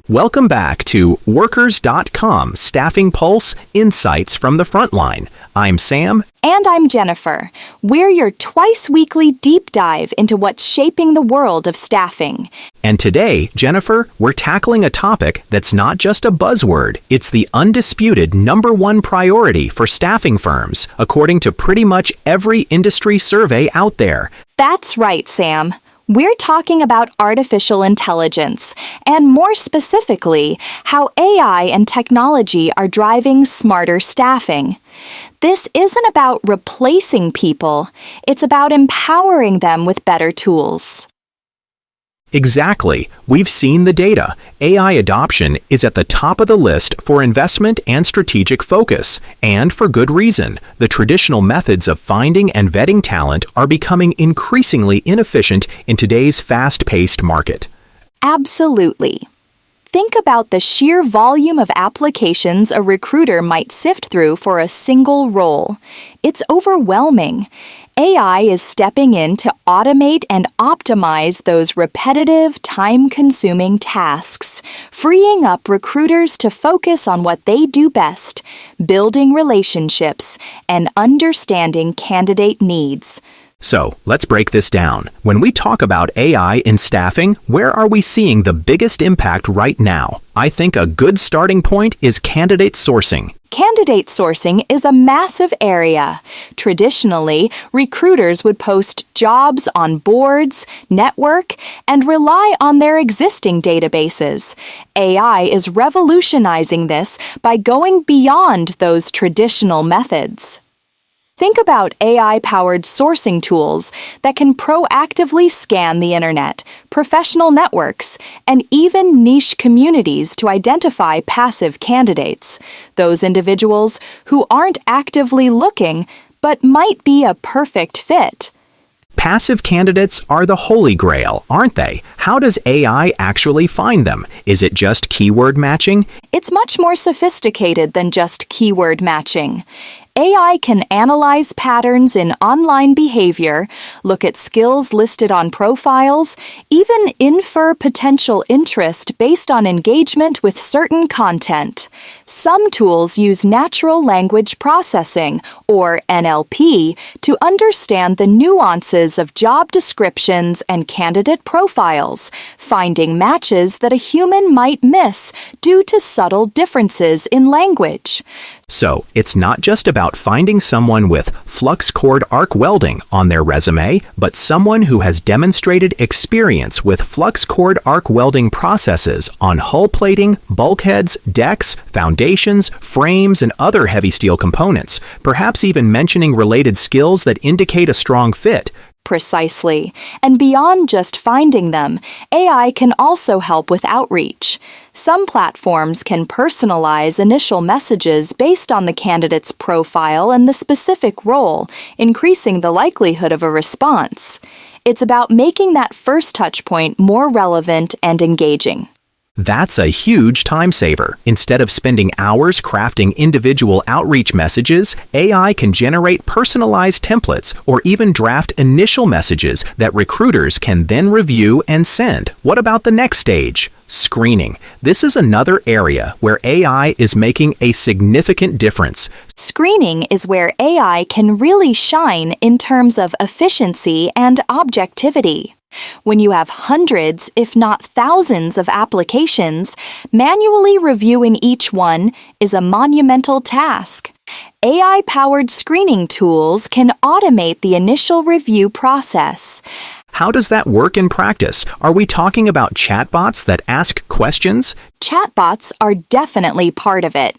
Welcome back to Workers.com Staffing Pulse Insights from the Frontline. I'm Sam. And I'm Jennifer. We're your twice-weekly deep dive into what's shaping the world of staffing. And today, Jennifer, we're tackling a topic that's not just a buzzword. It's the undisputed #1 priority for staffing firms, according to pretty much every industry survey out there. That's right, Sam. We're talking about artificial intelligence, and more specifically, how AI and technology are driving smarter staffing. This isn't about replacing people, it's about empowering them with better tools. Exactly. We've seen the data. AI adoption is at the top of the list for investment and strategic focus, and for good reason. The traditional methods of finding and vetting talent are becoming increasingly inefficient in today's fast-paced market. Absolutely. Think about the sheer volume of applications a recruiter might sift through for a single role. It's overwhelming. AI is stepping in to automate and optimize those repetitive, time-consuming tasks, freeing up recruiters to focus on what they do best, building relationships and understanding candidate needs. So, let's break this down. When we talk about AI in staffing, where are we seeing the biggest impact right now? I think a good starting point is candidate sourcing. Candidate sourcing is a massive area. Traditionally, recruiters would post jobs on boards, network, and rely on their existing databases. AI is revolutionizing this by going beyond those traditional methods. Think about AI-powered sourcing tools that can proactively scan the internet, professional networks, and even niche communities to identify passive candidates, those individuals who aren't actively looking but might be a perfect fit. Passive candidates are the holy grail, aren't they? How does AI actually find them? Is it just keyword matching? It's much more sophisticated than just keyword matching. AI can analyze patterns in online behavior, look at skills listed on profiles, even infer potential interest based on engagement with certain content. Some tools use natural language processing, or NLP, to understand the nuances of job descriptions and candidate profiles, finding matches that a human might miss due to subtle differences in language. So, it's not just about finding someone with flux cord arc welding on their resume, but someone who has demonstrated experience with flux cord arc welding processes on hull plating, bulkheads, decks, foundations, frames, and other heavy steel components, perhaps even mentioning related skills that indicate a strong fit. Precisely. And beyond just finding them, AI can also help with outreach. Some platforms can personalize initial messages based on the candidate's profile and the specific role, increasing the likelihood of a response. It's about making that first touchpoint more relevant and engaging. That's a huge time saver. Instead of spending hours crafting individual outreach messages, AI can generate personalized templates or even draft initial messages that recruiters can then review and send. What about the next stage? Screening. This is another area where AI is making a significant difference. Screening is where AI can really shine in terms of efficiency and objectivity. When you have hundreds, if not thousands, of applications, manually reviewing each one is a monumental task. AI-powered screening tools can automate the initial review process. How does that work in practice? Are we talking about chatbots that ask questions? Chatbots are definitely part of it.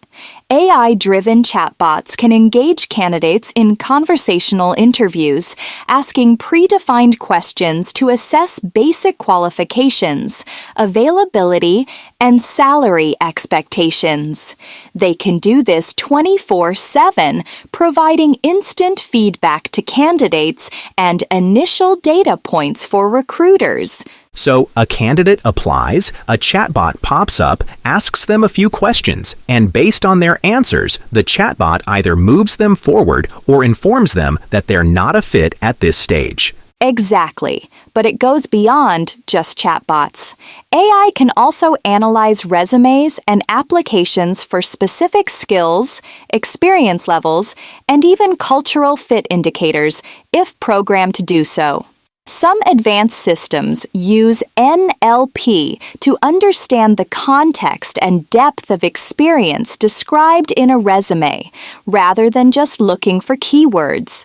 AI-driven chatbots can engage candidates in conversational interviews, asking predefined questions to assess basic qualifications, availability, and salary expectations. They can do this 24/7, providing instant feedback to candidates and initial data points for recruiters. So a candidate applies, a chatbot pops up, asks them a few questions, and based on their answers, the chatbot either moves them forward or informs them that they're not a fit at this stage. Exactly, but it goes beyond just chatbots. AI can also analyze resumes and applications for specific skills, experience levels, and even cultural fit indicators if programmed to do so. Some advanced systems use NLP to understand the context and depth of experience described in a resume, rather than just looking for keywords.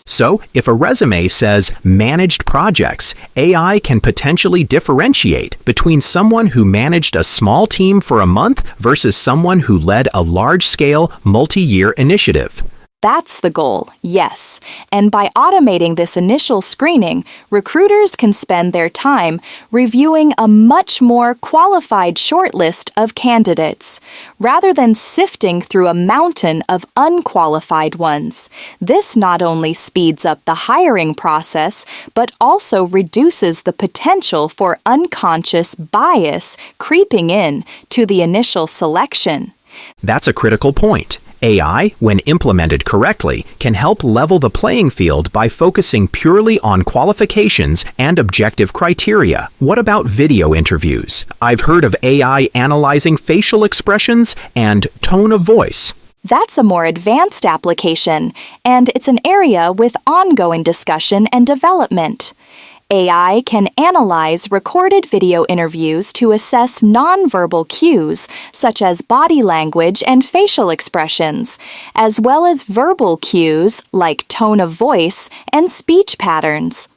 So, if a resume says managed projects, AI can potentially differentiate between someone who managed a small team for a month versus someone who led a large-scale, multi-year initiative. That's the goal, yes. And by automating this initial screening, recruiters can spend their time reviewing a much more qualified shortlist of candidates, rather than sifting through a mountain of unqualified ones. This not only speeds up the hiring process, but also reduces the potential for unconscious bias creeping in to the initial selection. That's a critical point. AI, when implemented correctly, can help level the playing field by focusing purely on qualifications and objective criteria. What about video interviews? I've heard of AI analyzing facial expressions and tone of voice. That's a more advanced application, and it's an area with ongoing discussion and development. AI can analyze recorded video interviews to assess nonverbal cues, such as body language and facial expressions, as well as verbal cues like tone of voice and speech patterns.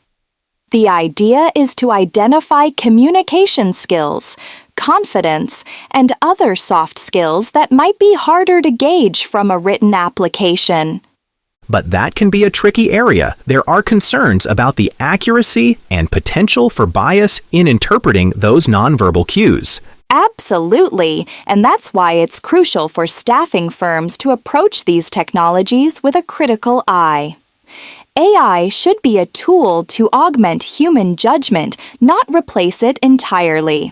The idea is to identify communication skills, confidence, and other soft skills that might be harder to gauge from a written application. But that can be a tricky area. There are concerns about the accuracy and potential for bias in interpreting those nonverbal cues. Absolutely, and that's why it's crucial for staffing firms to approach these technologies with a critical eye. AI should be a tool to augment human judgment, not replace it entirely.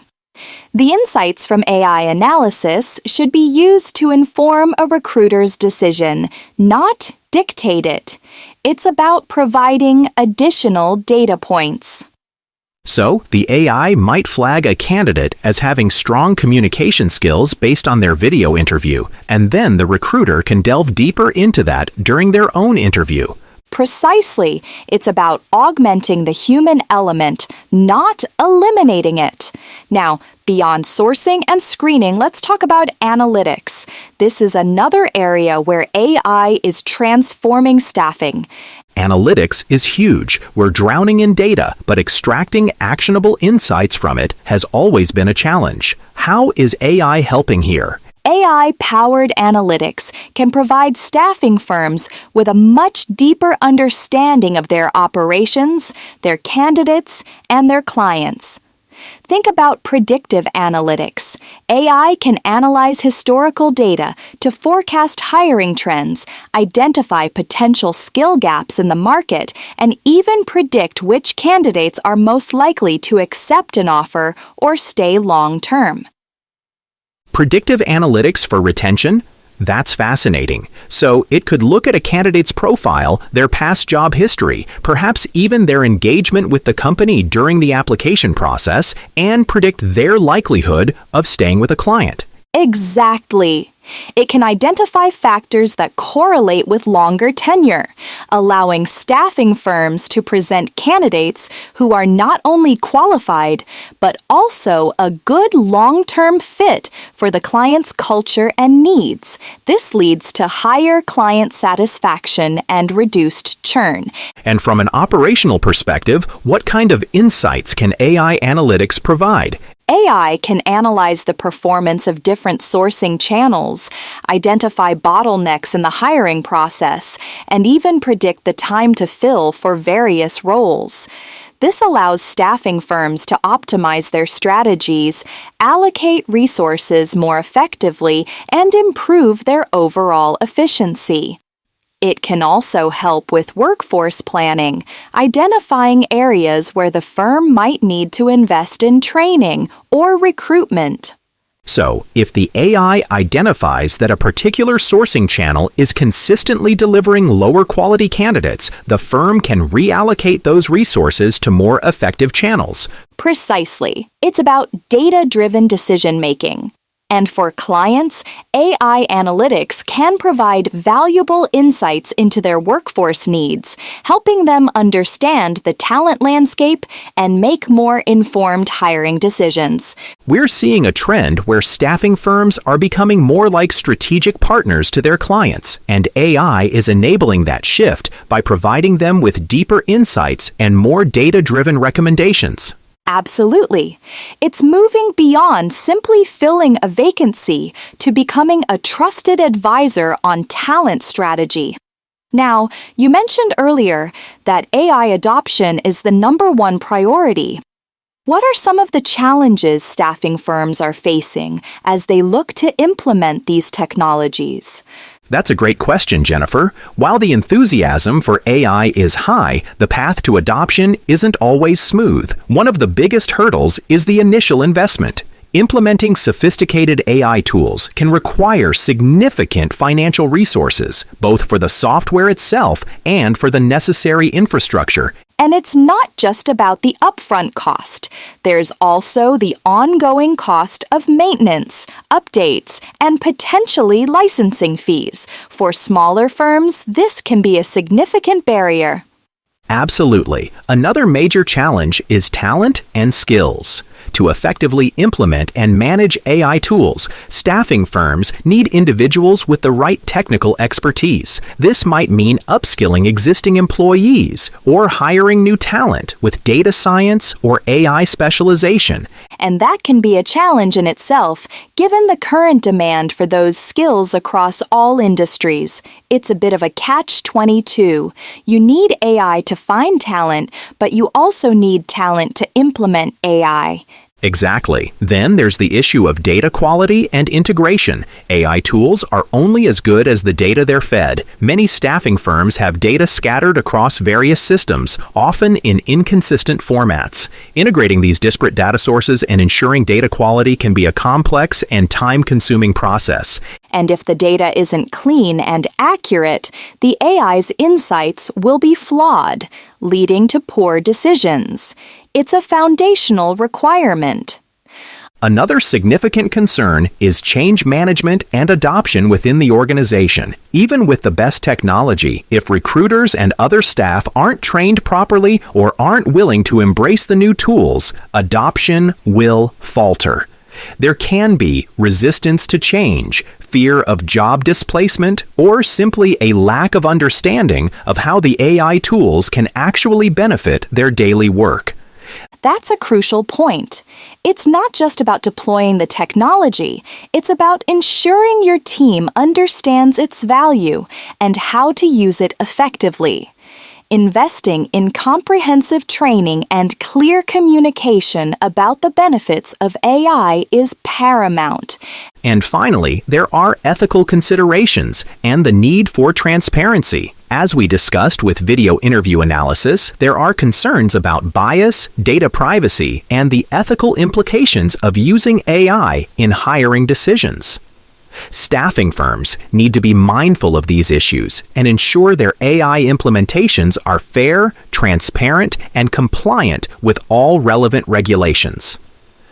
The insights from AI analysis should be used to inform a recruiter's decision, not dictate it. It's about providing additional data points. So, the AI might flag a candidate as having strong communication skills based on their video interview, and then the recruiter can delve deeper into that during their own interview. Precisely. It's about augmenting the human element, not eliminating it. Now, beyond sourcing and screening, let's talk about analytics. This is another area where AI is transforming staffing. Analytics is huge. We're drowning in data, but extracting actionable insights from it has always been a challenge. How is AI helping here? AI-powered analytics can provide staffing firms with a much deeper understanding of their operations, their candidates, and their clients. Think about predictive analytics. AI can analyze historical data to forecast hiring trends, identify potential skill gaps in the market, and even predict which candidates are most likely to accept an offer or stay long-term. Predictive analytics for retention? That's fascinating. So it could look at a candidate's profile, their past job history, perhaps even their engagement with the company during the application process, and predict their likelihood of staying with a client. Exactly. It can identify factors that correlate with longer tenure, allowing staffing firms to present candidates who are not only qualified, but also a good long-term fit for the client's culture and needs. This leads to higher client satisfaction and reduced churn. And from an operational perspective, what kind of insights can AI analytics provide? AI can analyze the performance of different sourcing channels, identify bottlenecks in the hiring process, and even predict the time to fill for various roles. This allows staffing firms to optimize their strategies, allocate resources more effectively, and improve their overall efficiency. It can also help with workforce planning, identifying areas where the firm might need to invest in training or recruitment. So, if the AI identifies that a particular sourcing channel is consistently delivering lower quality candidates, the firm can reallocate those resources to more effective channels. Precisely. It's about data-driven decision-making. And for clients, AI analytics can provide valuable insights into their workforce needs, helping them understand the talent landscape and make more informed hiring decisions. We're seeing a trend where staffing firms are becoming more like strategic partners to their clients, and AI is enabling that shift by providing them with deeper insights and more data-driven recommendations. Absolutely. It's moving beyond simply filling a vacancy to becoming a trusted advisor on talent strategy. Now, you mentioned earlier that AI adoption is the #1 priority. What are some of the challenges staffing firms are facing as they look to implement these technologies? That's a great question, Jennifer. While the enthusiasm for AI is high, the path to adoption isn't always smooth. One of the biggest hurdles is the initial investment. Implementing sophisticated AI tools can require significant financial resources, both for the software itself and for the necessary infrastructure. And it's not just about the upfront cost. There's also the ongoing cost of maintenance, updates, and potentially licensing fees. For smaller firms, this can be a significant barrier. Absolutely. Another major challenge is talent and skills. To effectively implement and manage AI tools, staffing firms need individuals with the right technical expertise. This might mean upskilling existing employees or hiring new talent with data science or AI specialization. And that can be a challenge in itself, given the current demand for those skills across all industries. It's a bit of a catch-22. You need AI to find talent, but you also need talent to implement AI. Exactly. Then there's the issue of data quality and integration. AI tools are only as good as the data they're fed. Many staffing firms have data scattered across various systems, often in inconsistent formats. Integrating these disparate data sources and ensuring data quality can be a complex and time-consuming process. And if the data isn't clean and accurate, the AI's insights will be flawed, leading to poor decisions. It's a foundational requirement. Another significant concern is change management and adoption within the organization. Even with the best technology, if recruiters and other staff aren't trained properly or aren't willing to embrace the new tools, adoption will falter. There can be resistance to change, fear of job displacement, or simply a lack of understanding of how the AI tools can actually benefit their daily work. That's a crucial point. It's not just about deploying the technology. It's about ensuring your team understands its value and how to use it effectively. Investing in comprehensive training and clear communication about the benefits of AI is paramount. And finally, there are ethical considerations and the need for transparency. As we discussed with video interview analysis, there are concerns about bias, data privacy, and the ethical implications of using AI in hiring decisions. Staffing firms need to be mindful of these issues and ensure their AI implementations are fair, transparent, and compliant with all relevant regulations.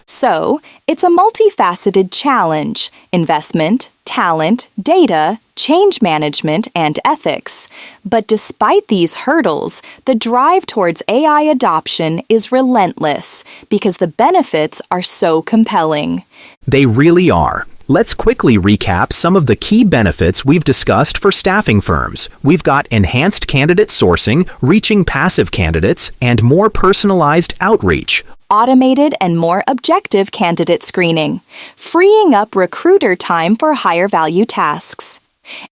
So, it's a multifaceted challenge: investment, talent, data, change management, and ethics. But despite these hurdles, the drive towards AI adoption is relentless because the benefits are so compelling. They really are. Let's quickly recap some of the key benefits we've discussed for staffing firms. We've got enhanced candidate sourcing, reaching passive candidates, and more personalized outreach. Automated and more objective candidate screening, freeing up recruiter time for higher value tasks.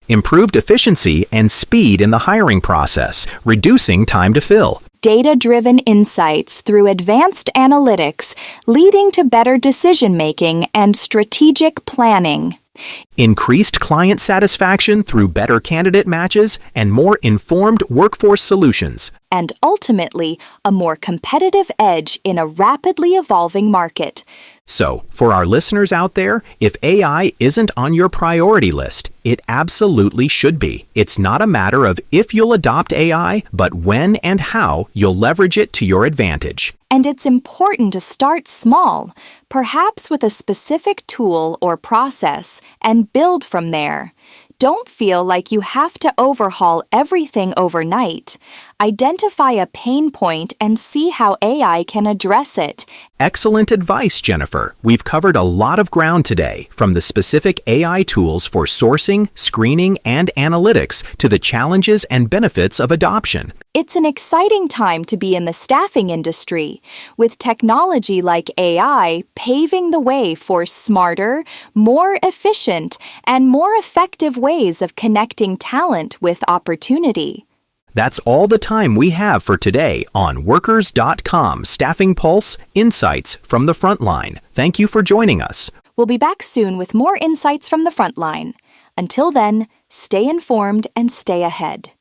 Improved efficiency and speed in the hiring process, reducing time to fill. Data-driven insights through advanced analytics, leading to better decision-making and strategic planning. Increased client satisfaction through better candidate matches and more informed workforce solutions. and ultimately a more competitive edge in a rapidly evolving market. So, for our listeners out there, if AI isn't on your priority list, it absolutely should be. It's not a matter of if you'll adopt AI, but when and how you'll leverage it to your advantage. And it's important to start small, perhaps with a specific tool or process, and build from there. Don't feel like you have to overhaul everything overnight. Identify a pain point and see how AI can address it. Excellent advice, Jennifer. We've covered a lot of ground today, from the specific AI tools for sourcing, screening, and analytics to the challenges and benefits of adoption. It's an exciting time to be in the staffing industry, with technology like AI paving the way for smarter, more efficient, and more effective ways of connecting talent with opportunity. That's all the time we have for today on Workers.com Staffing Pulse Insights from the Frontline. Thank you for joining us. We'll be back soon with more insights from the Frontline. Until then, stay informed and stay ahead.